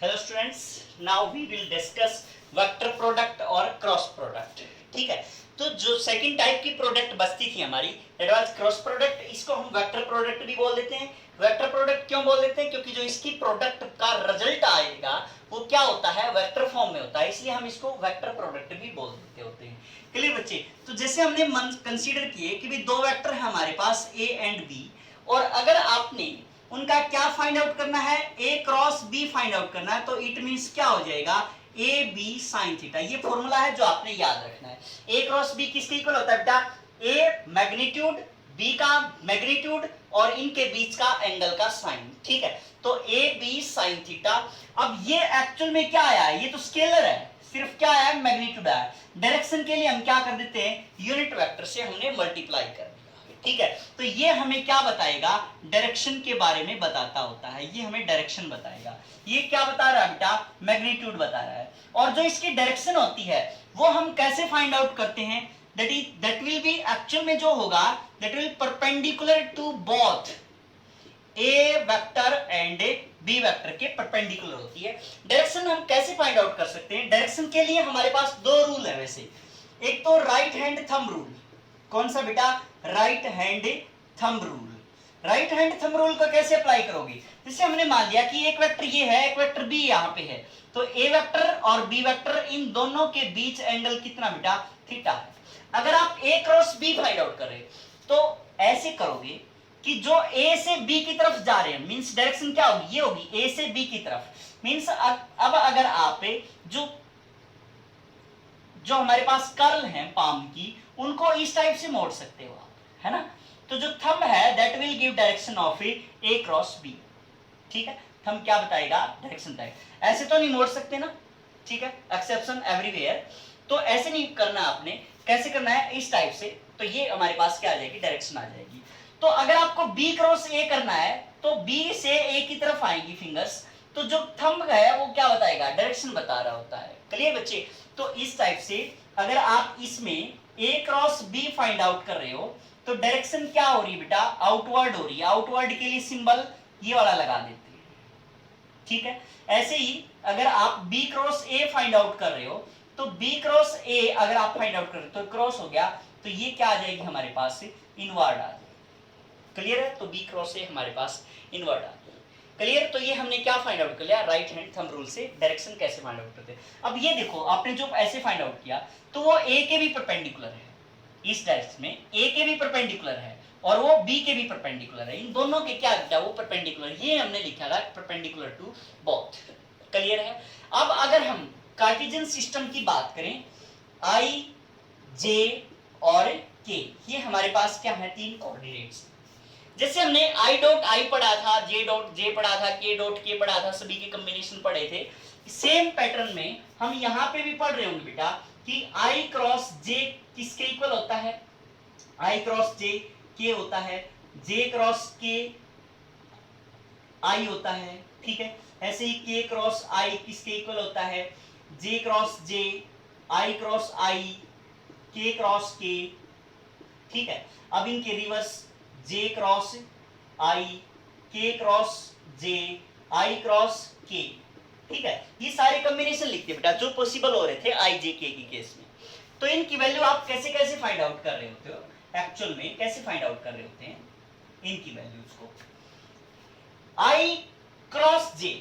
Hello students, now we will discuss vector product और cross product. ठीक है, तो जो सेकंड टाइप की प्रोडक्ट बचती थी हमारी, दैट वाज क्रॉस प्रोडक्ट। इसको हम वेक्टर प्रोडक्ट भी बोल देते हैं। वेक्टर प्रोडक्ट क्यों बोल देते हैं? क्योंकि जो इसकी प्रोडक्ट का रिजल्ट आएगा वो क्या होता है, वेक्टर फॉर्म में होता है, इसलिए हम इसको वेक्टर प्रोडक्ट भी बोल देते होते हैं। क्लियर बच्चे? तो जैसे हमने कंसीडर किए कि भी दो वेक्टर है हमारे पास ए एंड बी, और अगर आपने उनका क्या फाइंड आउट करना है, ए क्रॉस बी फाइंड आउट करना है, तो इट मींस क्या हो जाएगा, ए बी साइन थीटा। ये फॉर्मूला है जो आपने याद रखना है। ए क्रॉस बी किसके इक्वल होता है बेटा? ए मैग्नीट्यूड, बी का मैग्नीट्यूड और इनके बीच का एंगल का साइन। ठीक है, तो ए बी साइन थीटा। अब ये एक्चुअल में क्या आया है? ये तो स्केलर है, सिर्फ क्या आया है, मैग्नीट्यूड आया। डायरेक्शन के लिए हम क्या कर देते हैं, यूनिट वेक्टर से हमने मल्टीप्लाई कर दिया। ठीक है, तो ये हमें क्या बताएगा, डायरेक्शन के बारे में बताता होता है। ये हमें डायरेक्शन बताएगा। ये क्या बता रहा है बेटा, मैग्नीट्यूड बता रहा है। और जो इसकी डायरेक्शन होती है वो हम कैसे फाइंड आउट करते हैं, दैट विल बी एक्चुअल में जो होगा, that will perpendicular to both A vector and B vector के परपेंडिकुलर होती है। डायरेक्शन हम कैसे फाइंड आउट कर सकते हैं? डायरेक्शन के लिए हमारे पास दो रूल है वैसे। एक तो राइट हैंड थंब रूल। कौन सा बेटा? Right hand thumb rule. Right hand thumb rule को कैसे अप्लाई करोगे? जैसे हमने मान लिया कि एक वेक्टर ये है, एक वेक्टर बी यहाँ पे है, तो ए वेक्टर और बी वेक्टर इन दोनों के बीच एंगल कितना बेटा? थीटा है। अगर आप ए क्रॉस बी फाइंड आउट कर रहे तो ऐसे करोगे कि जो ए से बी की तरफ जा रहे हैं, मींस डायरेक्शन क्या होगी, ये होगी ए से बी की तरफ। मींस अब अगर आप जो हमारे पास कर्ल है पाम की, उनको इस टाइप से मोड़ सकते हो आप, है ना। तो जो थंब है that will give direction of A cross B. ठीक है, थंब क्या बताएगा, डायरेक्शन बताएगा। ऐसे तो नहीं मोड़ सकते ना, ठीक है, एक्सेप्शन एवरीवेयर। तो ऐसे नहीं करना आपने, कैसे करना है, इस टाइप से। तो ये हमारे पास क्या आ जाएगी, डायरेक्शन आ जाएगी। तो अगर आपको बी क्रॉस ए करना है तो बी से ए की तरफ आएंगी फिंगर्स, तो जो थंब है वो क्या बताएगा, डायरेक्शन बता रहा होता है। क्लियर बच्चे? तो इस टाइप से अगर आप इसमें ए क्रॉस बी फाइंड आउट कर रहे हो तो डायरेक्शन क्या हो रही है बेटा, आउटवर्ड हो रही है। आउटवर्ड के लिए सिंबल ये वाला लगा देते हैं। ठीक है, ऐसे ही अगर आप B cross A find out कर रहे हो तो बी क्रॉस ए अगर आप फाइंड आउट कर रहे हो तो क्रॉस हो गया, तो ये क्या आ जाएगी हमारे पास, इनवर्ड आ जाएगी। क्लियर है? तो बी क्रॉस ए हमारे पास इनवर्ड आ जाएगी। क्लियर? तो ये हमने क्या फाइंड आउट कर लिया, राइट हैंड थंब रूल से डायरेक्शन कैसे फाइंड आउट करते हैं। अब ये देखो, आपने जो ऐसे फाइंड आउट किया तो वो ए के भी परपेंडिकुलर है, इस डायरेक्शन में ए के भी परपेंडिकुलर है और वो बी के भी परपेंडिकुलर है। इन दोनों के क्या दिया, वो परपेंडिकुलर, ये हमने लिखा था परपेंडिकुलर टू बोथ। क्लियर है? अब अगर हम कार्टेशियन सिस्टम की बात करें, आई जे और के, ये हमारे पास क्या है, तीन कोऑर्डिनेट्स। जैसे हमने आई डॉट आई पढ़ा था, जे डॉट जे पढ़ा था, के डॉट के पढ़ा था, सभी के कॉम्बिनेशन पढ़े थे। सेम पैटर्न में हम यहाँ पे भी पढ़ रहे होंगे बेटा कि आई क्रॉस जे किसके इक्वल होता है, आई क्रॉस जे के होता है, जे क्रॉस के आई होता है। ठीक है, ऐसे ही के क्रॉस आई किसके इक्वल होता है, जे क्रॉस जे, आई क्रॉस आई, के क्रॉस के। ठीक है, अब इनके रिवर्स, जे क्रॉस आई, के क्रॉस जे, आई क्रॉस के। ठीक है, ये सारे कॉम्बिनेशन लिखते बेटा जो पॉसिबल हो रहे थे आई जे के की केस में। तो इनकी वैल्यू आप कैसे कैसे फाइंड आउट कर रहे होते हो, एक्चुअल में कैसे फाइंड आउट कर रहे होते हैं इनकी वैल्यूज को। आई क्रॉस जे,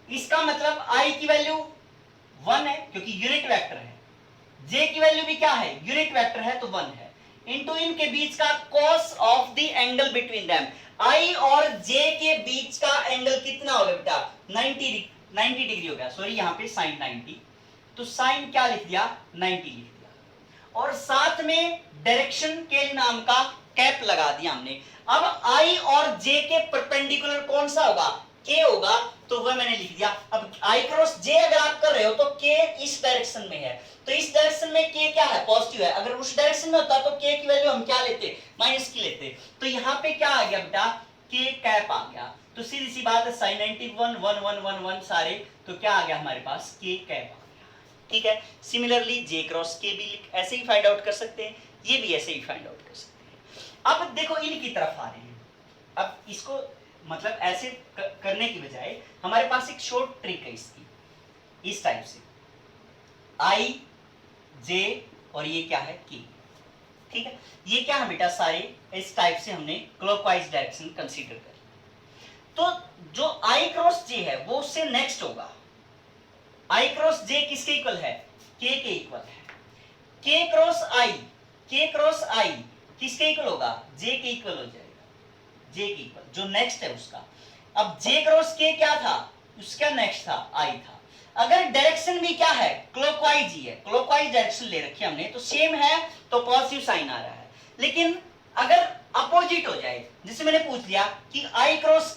इसका मतलब आई की वैल्यू 1 है क्योंकि यूनिट वेक्टर है, जे की वैल्यू भी क्या है, यूनिट वेक्टर है तो 1 है, इनटू इनके बीच का cos of the angle between them. I और जे के बीच का एंगल कितना होगा बेटा, 90 डिग्री हो गया, सॉरी यहाँ पे साइन 90, तो साइन क्या लिख दिया, 90 लिख दिया, और साथ में डायरेक्शन के नाम का कैप लगा दिया हमने। अब आई और जे के परपेंडिकुलर कौन सा होगा, के होगा, तो वह मैंने लिख दिया। अब आई क्रॉस जे अगर आप कर रहे हो तो के इस डायरेक्शन में है, तो इस डायरेक्शन में के क्या है, पॉजिटिव है। अगर उस डायरेक्शन में होता तो के की वैल्यू हम क्या लेते, माइनस की लेते। तो यहाँ पे क्या आ गया बेटा, के कैप आ गया। तो सीधी सी बात है, साइन 91 1 1 1 1 सारे, तो क्या आ गया हमारे पास, के कैप आ गया। ठीक है, सिमिलरली जे क्रॉस के भी ऐसे ही फाइंड आउट कर सकते हैं, ये भी ऐसे ही फाइंड आउट कर सकते हैं। अब देखो इनकी तरफ आ रहे हैं, अब इसको मतलब ऐसे करने की बजाय हमारे पास एक शॉर्ट ट्रिक है इसकी, इस टाइप से आई जे और ये क्या है के, ठीक है। ये क्या है बेटा, सारे इस टाइप से हमने क्लॉकवाइज डायरेक्शन कंसीडर कर। तो जो आई क्रॉस जे है वो उससे नेक्स्ट होगा। आई क्रॉस जे किसके इक्वल है, के इक्वल है। के क्रॉस आई किसके इक्वल होगा, जे के इक्वल हो जाएगा, जे के इक्वल जो नेक्स्ट है उसका। अब जे क्रॉस के क्या था, उसका नेक्स्ट था आई था। अगर डायरेक्शन भी क्या है, क्लॉकवाइज ही है, क्लॉकवाइज डायरेक्शन ले रखी हमने तो सेम है तो पॉजिटिव साइन आ रहा है। लेकिन अगर अपोजिट हो जाए, जिससे मैंने पूछ लिया कि आई क्रॉस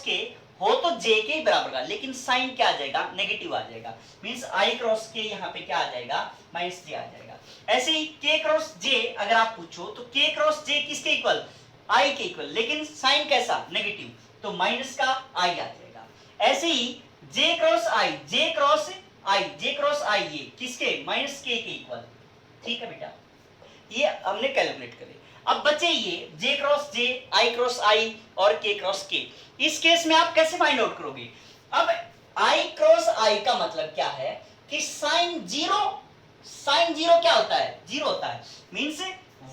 के हो तो जे के ही बराबर का, लेकिन साइन क्या आ जाएगा, नेगेटिव आ जाएगा। मींस आई क्रॉस के यहाँ पे क्या आ जाएगा, माइनस जे आ जाएगा। ऐसे ही के क्रॉस जे अगर आप पूछो तो के क्रॉस जे किसके इक्वल, आई के इक्वल, लेकिन साइन कैसा, नेगेटिव, तो माइनस का आई आ जाएगा। ऐसे ही जे क्रॉस आई ये किसके, माइनस के इक्वल, ठीक है बेटा, ये हमने कैलकुलेट करे। अब बचे ये जे क्रॉस जे, आई क्रॉस आई और के क्रॉस के। इस केस में आप कैसे फाइंड आउट करोगे। अब आई क्रॉस आई का मतलब क्या है कि साइन जीरो क्या होता है, जीरो होता है। मींस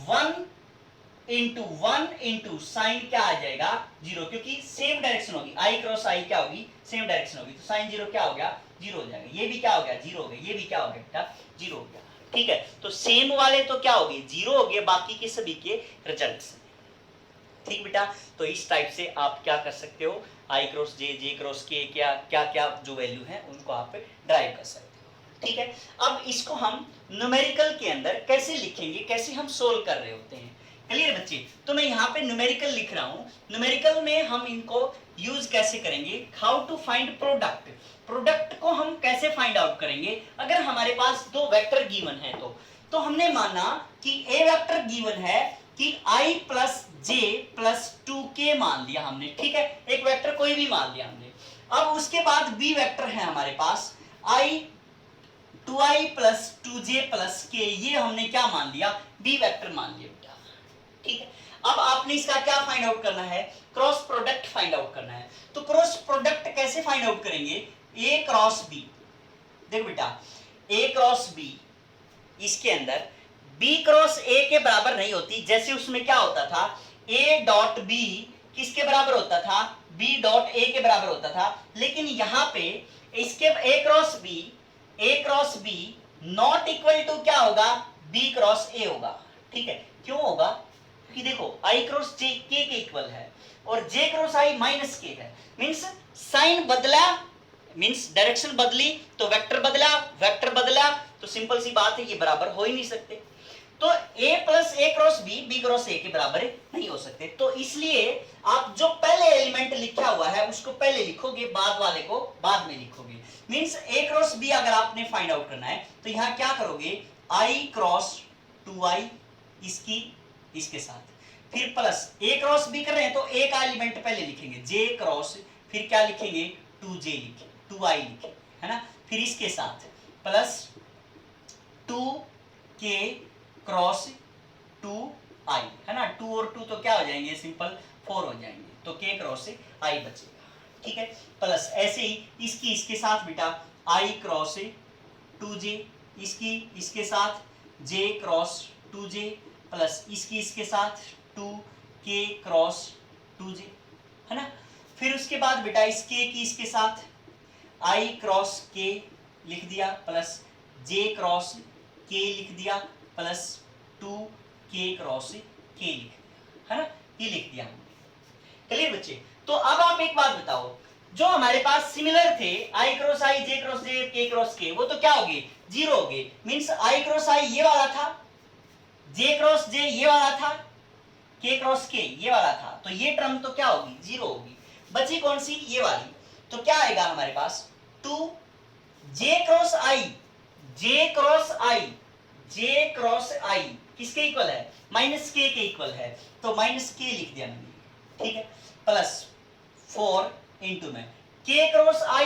1 इंटू साइन क्या आ जाएगा, जीरो, क्योंकि सेम डायरेक्शन होगी, आई क्रॉस आई क्या होगी, सेम डायरेक्शन होगी, तो साइन जीरो क्या हो गया, जीरो हो जाएगा। ये भी क्या हो गया, जीरो हो गया, ये भी क्या हो गया बेटा, जीरो हो गया, ठीक है। तो सेम वाले तो क्या हो गए, जीरो हो गए, बाकी के सभी के रिजल्ट्स, ठीक बेटा। तो इस टाइप से आप क्या कर सकते हो, आई क्रॉस जे क्रॉस के क्या क्या क्या जो वैल्यू है उनको आप ड्राइव कर सकते हो, ठीक है। अब इसको हम न्यूमेरिकल के अंदर कैसे लिखेंगे, कैसे हम सोल्व कर रहे होते हैं, क्लियर बच्चे। तो मैं यहाँ पे न्यूमेरिकल लिख रहा हूँ। न्यूमेरिकल में हम इनको यूज कैसे करेंगे, हाउ टू फाइंड प्रोडक्ट को हम कैसे फाइंड आउट करेंगे। अगर हमारे पास दो वेक्टर गिवन है तो हमने माना कि ए वेक्टर गिवन है कि i plus j plus 2k मान लिया हमने, ठीक है, एक वेक्टर कोई भी मान लिया हमने। अब उसके बाद बी वेक्टर है हमारे पास i 2i plus 2j plus k, ये हमने क्या मान लिया, बी वेक्टर मान लिया बेटा, ठीक है। अब आपने इसका क्या फाइंड आउट करना है, क्रॉस प्रोडक्ट फाइंड आउट करना है। तो क्रॉस प्रोडक्ट कैसे फाइंड आउट करेंगे, ए क्रॉस बी, देखो बेटा ए क्रॉस बी, इसके अंदर बी क्रॉस ए के बराबर नहीं होती। जैसे उसमें क्या होता था, ए डॉट बी किसके बराबर होता था, बी डॉट ए के बराबर होता था। लेकिन यहाँ पे इसके A cross B not equal to क्या होगा, बी क्रॉस ए होगा, ठीक है। क्यों होगा, क्योंकि देखो आई क्रॉस जे के इक्वल है और जे क्रॉस आई माइनस के है। मींस साइन बदला, मींस डायरेक्शन बदली तो वेक्टर बदला, तो सिंपल सी बात है, ये बराबर हो ही नहीं सकते। तो a plus A cross B cross A के बराबर नहीं हो सकते। तो इसलिए आप जो पहले एलिमेंट लिखा हुआ है उसको पहले लिखोगे, बाद वाले को बाद में लिखोगे। मींस a क्रॉस बी अगर आपने फाइंड आउट करना है तो यहाँ क्या करोगे, i क्रॉस 2i इसके साथ, फिर प्लस a क्रॉस बी कर रहे हैं तो a का एलिमेंट पहले लिखेंगे, j क्रॉस, फिर क्या लिखेंगे 2j लिखेंगे, 2i लिखेंगे, है ना। फिर इसके साथ प्लस 2k क्रॉस 2i, है ना। 2 और 2 तो क्या हो जाएंगे, सिंपल 4 हो जाएंगे, तो k क्रॉस i बचेगा, ठीक है। प्लस ऐसे ही इसके साथ बेटा i क्रॉस 2j, इसके साथ j क्रॉस 2j, प्लस इसके साथ 2k क्रॉस 2j, है ना। फिर उसके बाद बेटा इसके साथ i क्रॉस k लिख दिया, प्लस j क्रॉस k लिख दिया, प्लस 2k क्रॉस k लिख दिया, है ना, ये लिख दिया हमने, क्लियर बच्चे। तो अब आप एक बात बताओ, जो हमारे पास सिमिलर थे i cross i, j cross j, k cross k, वो तो क्या हो गए, जीरो हो गए। मींस i क्रॉस i ये वाला था, j क्रॉस j ये वाला था, k क्रॉस k ये वाला था, तो ये टर्म तो क्या होगी, जीरो होगी। बची कौन सी, ये वाली, तो क्या आएगा हमारे पास 2 j क्रॉस i किसके इक्वल है, माइनस के इक्वल है, तो माइनस के लिख दिया मैंने, ठीक है। प्लस 4 इंटू में k क्रॉस i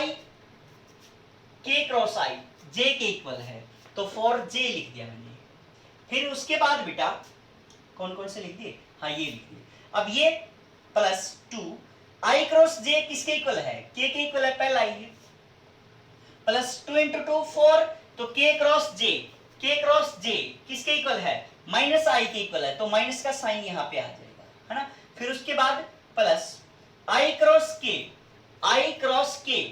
j के इक्वल है, तो 4j लिख दिया मैंने। फिर उसके बाद बेटा कौन कौन से लिख दिए, हाँ ये लिख दिए। अब ये प्लस 2 आई क्रॉस जे किसके इक्वल है, के इक्वल है, पहला आई है, प्लस 2 इंटू 2 4, तो के क्रॉस जे किसके इक्वल है, माइनस आई के इक्वल है, तो माइनस का साइन यहाँ पे आ जाएगा, है ना। फिर उसके बाद प्लस आई क्रॉस के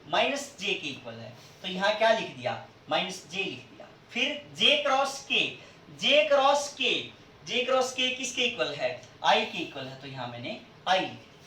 माइनस जे के इक्वल है, तो यहाँ क्या लिख दिया, माइनस जे लिख दिया। फिर जे क्रॉस के किसके इक्वल है, आई के इक्वल है, तो यहाँ मैंने आई लिख दिया,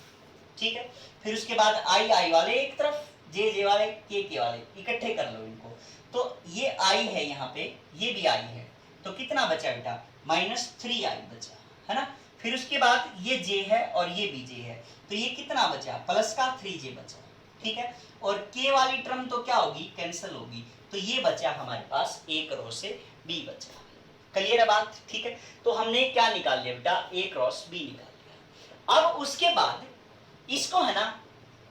ठीक है। फिर उसके बाद आई वाले एक तरफ, जे वाले, के वाले इकट्ठे कर लो इनको, तो ये आई है यहाँ पे, ये भी आई है, तो कितना बचा बेटा, -3 आई बचा, है ना। फिर उसके बाद ये जे है और ये भी जे है, तो ये कितना बचा, प्लस का 3j बचा, ठीक है। और के वाली टर्म तो क्या होगी, कैंसिल होगी, तो ये बचा हमारे पास एक रो से बी बचा। क्लियर है बात, ठीक है। तो हमने क्या निकाल लिया बेटा, ए क्रॉस बी निकाल लिया। अब उसके बाद इसको है ना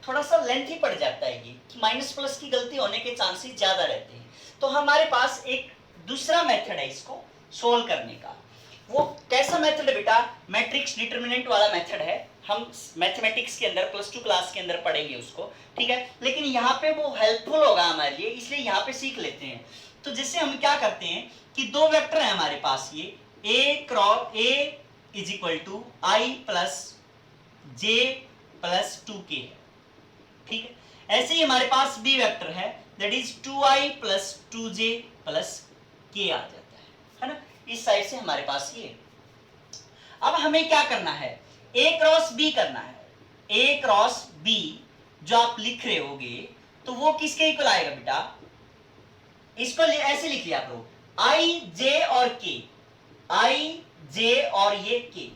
थोड़ा सा लेंथी पड़ जाता है ये, कि माइनस प्लस की गलती होने के चांसेस ज्यादा रहते हैं, तो हमारे पास एक दूसरा मेथड है इसको सोल्व करने का। वो कैसा मेथड है बेटा, मैट्रिक्स डिटरमिनेंट वाला मेथड है, हम मैथमेटिक्स के अंदर +2 क्लास के अंदर पढ़ेंगे उसको, ठीक है। लेकिन यहाँ पे वो हेल्पफुल होगा हमारे लिए, इसलिए यहाँ पे सीख लेते हैं। तो जिससे हम क्या करते हैं कि दो वेक्टर है हमारे पास, ये A is equal to i plus j plus 2k है, ठीक है। ऐसे ही हमारे पास बी वेक्टर है, that is 2i plus 2j plus k आ जाता है ना। इस साइड से हमारे पास ये। अब हमें क्या करना है, a क्रॉस b करना है। a क्रॉस b जो आप लिख रहे होगे तो वो किसके इक्वल आएगा बेटा, इसको ऐसे लिख लिया करो, i j और k, i j और ये k,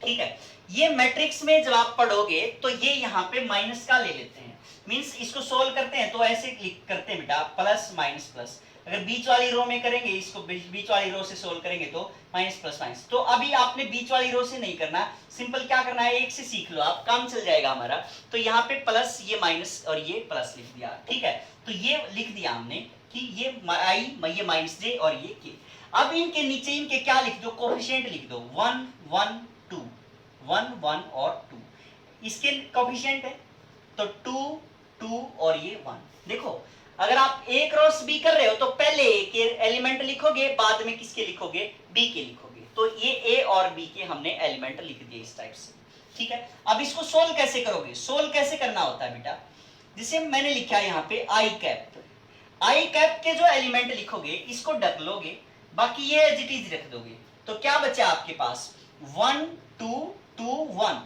ठीक है। ये मैट्रिक्स में जब आप पढ़ोगे तो ये यहाँ पे माइनस का ले लेते हैं, मींस इसको सोल्व करते हैं तो ऐसे क्लिक करते हैं बेटा, प्लस माइनस प्लस। अगर बीच वाली रो में करेंगे, इसको बीच वाली रो से सोल्व करेंगे तो माइनस प्लस माइनस। तो अभी आपने बीच वाली रो से नहीं करना, सिंपल क्या करना है, एक से सीख लो आप, काम चल जाएगा हमारा। तो यहाँ पे प्लस, ये माइनस और ये प्लस लिख दिया, ठीक है। तो ये लिख दिया हमने कि ये आई, ये माइनस जे और ये के। अब इनके नीचे इनके क्या लिख दो, कोफिशिएंट लिख दो, 1 1 2, 1 1 और 2, इसके कोफिशिएंट है तो 2 2 और ये 1। देखो अगर आप a क्रॉस b कर रहे हो तो पहले a के एलिमेंट लिखोगे, बाद में किसके लिखोगे, b के लिखोगे। तो ये a और b के हमने एलिमेंट लिख दिए इस टाइप से, ठीक है। अब इसको सोल्व कैसे करोगे, सोल्व कैसे करना होता है बेटा, जिसे मैंने लिखा है यहाँ पे i कैप के जो एलिमेंट लिखोगे इसको ढक लोगे, बाकी ये एज इट इज रख दोगे, तो क्या बचा आपके पास 1 2 2 1,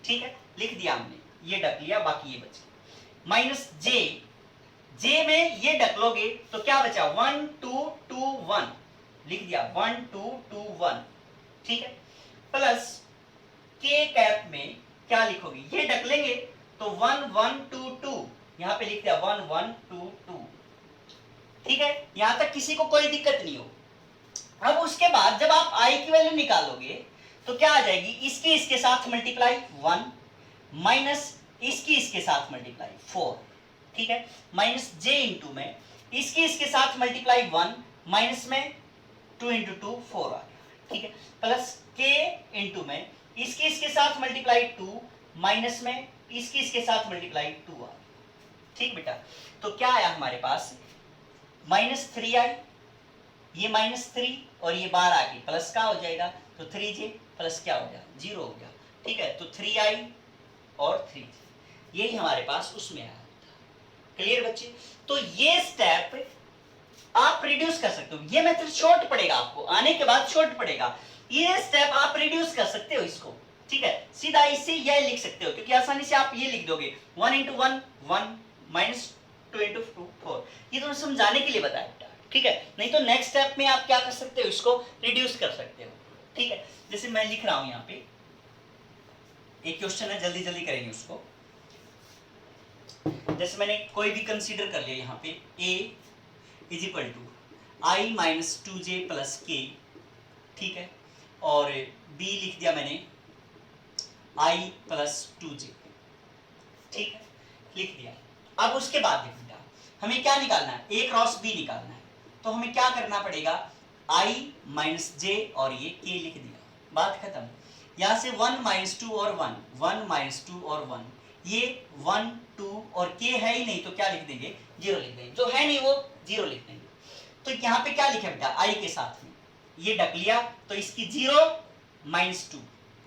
ठीक है। लिख दिया हमने, ये ढक लिया, बाकी ये बचा माइनस जे में ये ढक लोगे तो क्या बचा 1 2 2 1, लिख दिया 1 2 2 1, ठीक है। प्लस के कैप में क्या लिखोगे, ये ढक लेंगे तो 1 1 2 2, यहां पे लिख दिया 1 1 2 2, ठीक है। यहां तक किसी को कोई दिक्कत नहीं हो। अब उसके बाद जब आप i की वैल्यू निकालोगे तो क्या आ जाएगी, इसकी इसके साथ मल्टीप्लाई 1 माइनस इसकी इसके साथ मल्टीप्लाई 4, ठीक है। माइनस जे इंटू में इसकी इसके साथ मल्टीप्लाई 1 माइनस में 2 इंटू 2 4 आ गया, ठीक है। प्लस के इंटू में इसकी इसके साथ मल्टीप्लाई 2 माइनस में इसकी इसके साथ मल्टीप्लाई 2 आ गया, ठीक बेटा। तो क्या आया हमारे पास, -3 आई, ये -3 और ये बाहर आके प्लस का हो जाएगा, तो 3j प्लस क्या हो गया, 0 हो गया, ठीक है। तो 3i और 3j, यही हमारे पास उसमें आया। क्लियर बच्चे, तो ये स्टेप आप रिड्यूस कर सकते हो, ये मेथड शॉर्ट पड़ेगा आपको, आने के बाद शॉर्ट पड़ेगा, ये स्टेप आप रिड्यूस कर सकते हो इसको, ठीक है। सीधा इससे यह लिख सकते हो, क्योंकि आसानी से आप ये लिख दोगे 1 इंटू 1 1 माइनस 2 इंटू 2 4, ये तो समझाने के लिए बताया बेटा, ठीक है। नहीं तो नेक्स्ट स्टेप में आप क्या कर सकते हो, इसको रिड्यूस कर सकते हो, ठीक है। जैसे मैं लिख रहा हूं यहाँ पे एक क्वेश्चन है, जल्दी जल्दी करेंगे उसको। जैसे मैंने कोई भी कंसीडर कर लिया यहाँ पे, a is equal to i minus 2j plus k, ठीक है। और b लिख दिया मैंने i प्लस 2j, ठीक है, लिख दिया। अब उसके बाद बेटा हमें क्या निकालना है, a क्रॉस b निकालना है, तो हमें क्या करना पड़ेगा, i माइनस j और ये k लिख दिया, बात खत्म। यहाँ से 1 माइनस 2 और 1, 1 माइनस 2 और 1, ये 1 2 और k है ही नहीं तो क्या लिख देंगे, 0 लिख देंगे, जो है नहीं वो 0 लिख देंगे। तो यहाँ पे क्या लिखा बेटा, i के साथ में ये डक लिया तो इसकी 0 माइनस 2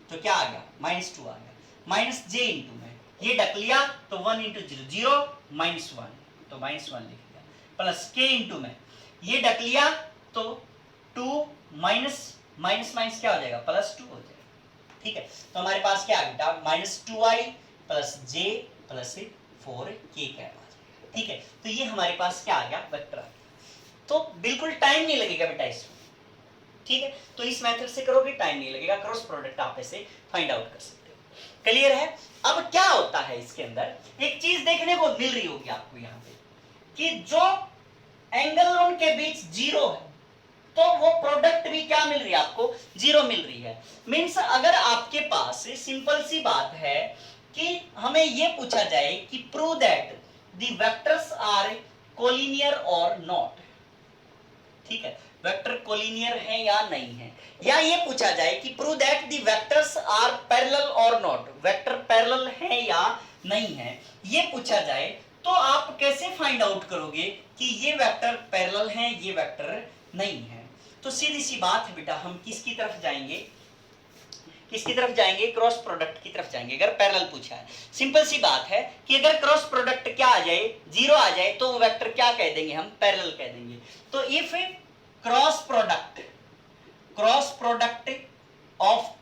तो क्या आ गया, माइनस 2 आ गया, माइनस j इंटू में ये डक लिया तो 1 इंटू 0, 0 माइनस 1 तो माइनस 1 लिख दिया, प्लस k इंटू में ये डक लिया तो 2 माइनस माइनस माइनस क्या हो जाएगा, प्लस 2 हो जाएगा। ठीक है, तो हमारे पास क्या है बेटा, minus 2i plus j plus 4k क्या आ जाएगा। ठीक है, तो ये हमारे पास क्या आ गया, वेक्टर आ गया। तो बिल्कुल टाइम नहीं लगेगा बेटा इसमें। ठीक है, तो इस मेथड से करोगे टाइम नहीं लगेगा, क्रॉस प्रोडक्ट आप ऐसे फाइंड आउट कर सकते हो। क्लियर है। अब क्या होता है इसके अंदर, एक चीज देखने को मिल रही होगी आपको यहाँ पे कि जो एंगल उनके बीच 0 है तो वो प्रोडक्ट भी क्या मिल रही है आपको, 0 मिल रही है। मींस अगर आपके पास सिंपल सी बात है कि हमें ये पूछा जाए कि prove that the vectors are collinear और नॉट, ठीक है, वेक्टर कोलिनियर है या नहीं है, या ये पूछा जाए कि prove that the vectors are parallel और नॉट, वेक्टर पैरेलल है या नहीं है, ये पूछा जाए तो आप कैसे फाइंड आउट करोगे कि ये वेक्टर पैरेलल है, ये वेक्टर नहीं है। तो सीधी सी बात है बेटा, हम किसकी तरफ जाएंगे, किसकी तरफ जाएंगे, क्रॉस प्रोडक्ट की तरफ जाएंगे। अगर पैरेलल पूछा है, सिंपल सी बात है कि अगर क्रॉस प्रोडक्ट क्या आ जाए, 0 आ जाए तो वो वेक्टर क्या कह देंगे, हम पैरेलल कह देंगे। तो if cross product of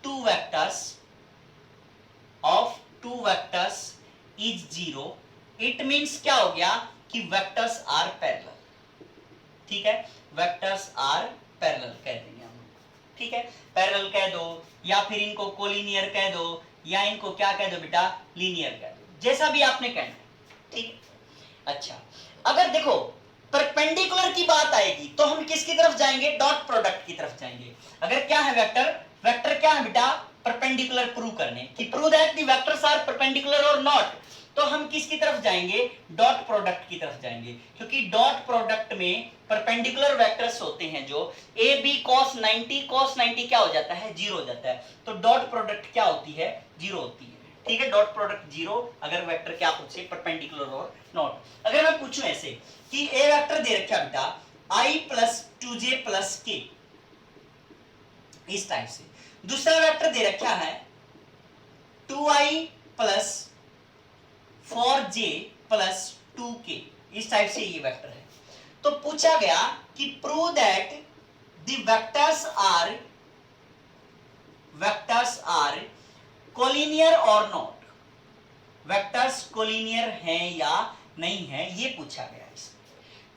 two vectors is 0, it means क्या हो गया कि वेक्टर्स आर पैरेलल। ठीक है, वेक्टर्स आर पैरेलल कह देंगे हम। ठीक है, पैरेलल कह दो या फिर इनको कोलिनियर कह दो या इनको क्या कह दो बेटा, लीनियर कह दो, जैसा भी आपने कहना है। ठीक है, अच्छा अगर देखो परपेंडिकुलर की बात आएगी तो हम किसकी तरफ जाएंगे, डॉट प्रोडक्ट की तरफ जाएंगे। अगर क्या है वेक्टर, वेक्टर क्या है बेटा, परपेंडिकुलर प्रूव करने की, prove that the vectors are perpendicular और नॉट, तो हम किसकी तरफ जाएंगे, डॉट प्रोडक्ट की तरफ जाएंगे, क्योंकि डॉट प्रोडक्ट में परपेंडिकुलर वेक्टर्स होते हैं जो ए बी cos 90 क्या हो जाता है, 0 हो जाता है। तो डॉट प्रोडक्ट क्या होती है, 0 होती है। ठीक है, डॉट प्रोडक्ट 0 अगर वेक्टर क्या पूछे, परपेंडिकुलर और नॉट। अगर मैं पूछूं ऐसे कि ए वेक्टर दे रखा बेटा i plus 2j plus k, इस टाइप से, दूसरा वेक्टर दे रखा है 2i plus 4j plus 2k, इस टाइप से ये वेक्टर है। तो पूछा गया कि prove that the vectors are collinear और नॉट, वेक्टर्स कोलिनियर हैं या नहीं है, ये पूछा गया इसमें।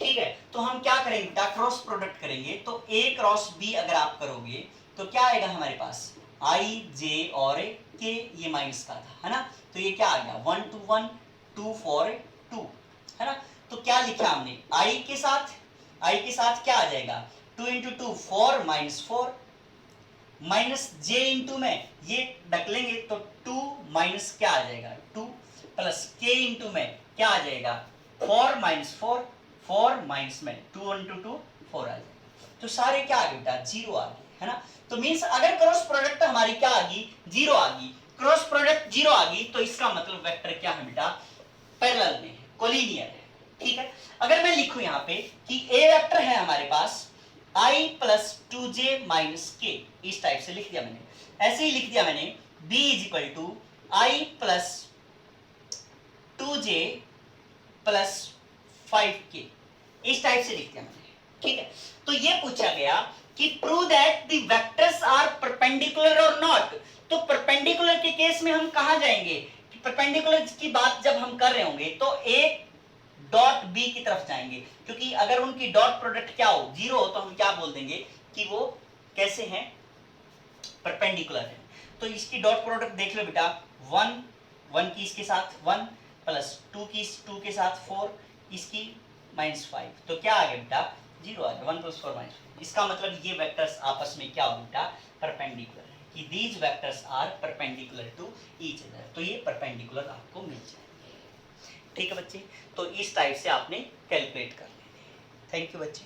ठीक है, तो हम क्या करेंगे बेटा, क्रॉस प्रोडक्ट करेंगे। तो a क्रॉस b अगर आप करोगे तो क्या आएगा हमारे पास, i j और k, ये माइनस का था, है ना, तो ये क्या आ गया, 1 to 1 2 4 2, है ना। तो क्या लिखा हमने, i के साथ क्या आ जाएगा, 2 into 2 4 minus 4, minus j into में ये डक लेंगे तो 2 माइनस क्या आ जाएगा 2, प्लस k इंटू में क्या आ जाएगा 4 माइनस 4, 4 माइनस में 2 इंटू 2 4 आ जाएगा। तो सारे क्या आ गए बेटा, 0 आ गए, है ना। तो मींस अगर क्रॉस प्रोडक्ट हमारी क्या आ गई, 0 आ गई, क्रॉस प्रोडक्ट 0 आ गई, तो इसका मतलब वेक्टर क्या है बेटा, पैरेलल में है, कोलिनियर है। ठीक है, अगर मैं लिखूं यहाँ पे कि a वेक्टर है हमारे पास i plus 2j minus k, इस टाइप से लिख दिया मैंने, ऐसे ही लिख दिया मैंने b is equal to i plus 2j plus 5k, इस टाइप से लिख दिया मैंने। ठीक है, तो ये पूछा गया कि prove that the vectors are perpendicular और नॉट। तो परपेंडिकुलर के केस में हम कहां जाएंगे, परपेंडिकुलर की बात जब हम कर रहे होंगे तो a डॉट बी की तरफ जाएंगे, क्योंकि अगर उनकी डॉट प्रोडक्ट क्या हो, 0 हो, तो हम क्या बोल देंगे कि वो कैसे हैं, परपेंडिकुलर है। तो इसकी डॉट प्रोडक्ट देख लो बेटा, 1 की इसके साथ 1 प्लस 2 की 2 के साथ 4, इसकी -5, तो क्या आ गया बेटा, 0 आ गया, 1 प्लस 4 माइनस 5। इसका मतलब ये वेक्टर्स आपस में क्या हो बेटा, परपेंडिकुलर है, कि these vectors are perpendicular to each other, तो ये परपेंडिकुलर आपको मिल जाएगा। ठीक है बच्चे, तो इस टाइप से आपने कैलकुलेट कर लेना है। थैंक यू बच्चे।